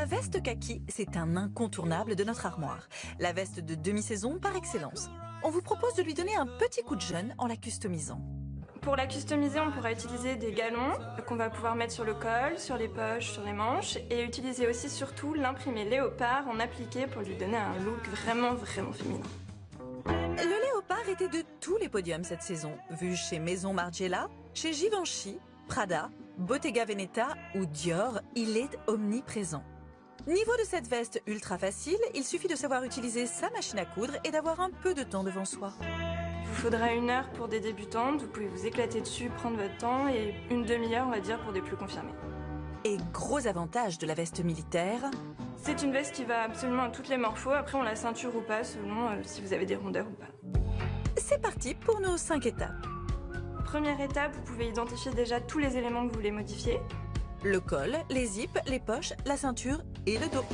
veste kaki, c'est un incontournable de notre armoire. La veste de demi-saison par excellence. On vous propose de lui donner un petit coup de jeune en la customisant. Pour la customiser, on pourra utiliser des galons qu'on va pouvoir mettre sur le col, sur les poches, sur les manches et utiliser aussi surtout l'imprimé léopard en appliqué pour lui donner un look vraiment féminin. Le léopard était de tous les podiums cette saison, vu chez Maison Margiela, chez Givenchy, Prada, Bottega Veneta ou Dior, il est omniprésent. Niveau de cette veste ultra facile, il suffit de savoir utiliser sa machine à coudre et d'avoir un peu de temps devant soi. Il vous faudra 1 heure pour des débutantes, vous pouvez vous éclater dessus, prendre votre temps et une demi-heure on va dire pour des plus confirmés. Et gros avantage de la veste militaire, c'est une veste qui va absolument à toutes les morphos, après on la ceinture ou pas selon si vous avez des rondeurs ou pas. C'est parti pour nos 5 étapes. Première étape, vous pouvez identifier déjà tous les éléments que vous voulez modifier. Le col, les zips, les poches, la ceinture et le dos.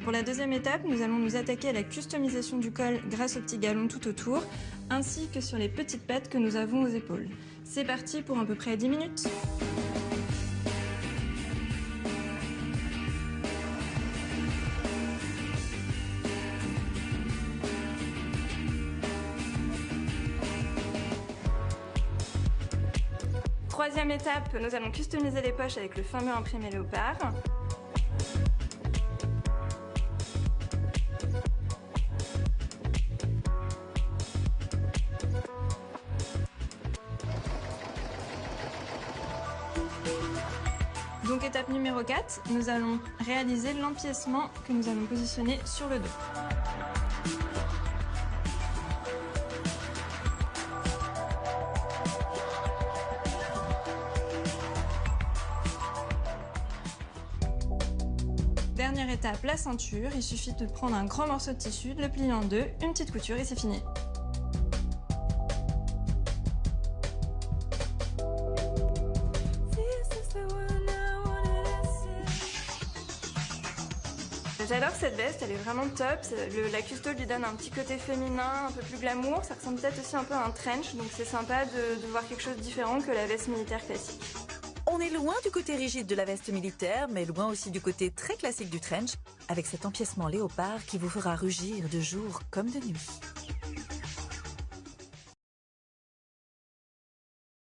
Pour la deuxième étape, nous allons nous attaquer à la customisation du col grâce aux petits galons tout autour, ainsi que sur les petites pattes que nous avons aux épaules. C'est parti pour à peu près 10 minutes. Troisième étape, nous allons customiser les poches avec le fameux imprimé léopard. Donc étape numéro 4, nous allons réaliser l'empiècement que nous allons positionner sur le dos. Dernière étape, la ceinture. Il suffit de prendre un grand morceau de tissu, de le plier en deux, une petite couture et c'est fini. J'adore cette veste, elle est vraiment top. La custo lui donne un petit côté féminin, un peu plus glamour. Ça ressemble peut-être aussi un peu à un trench, donc c'est sympa de voir quelque chose de différent que la veste militaire classique. On est loin du côté rigide de la veste militaire, mais loin aussi du côté très classique du trench, avec cet empiècement léopard qui vous fera rugir de jour comme de nuit.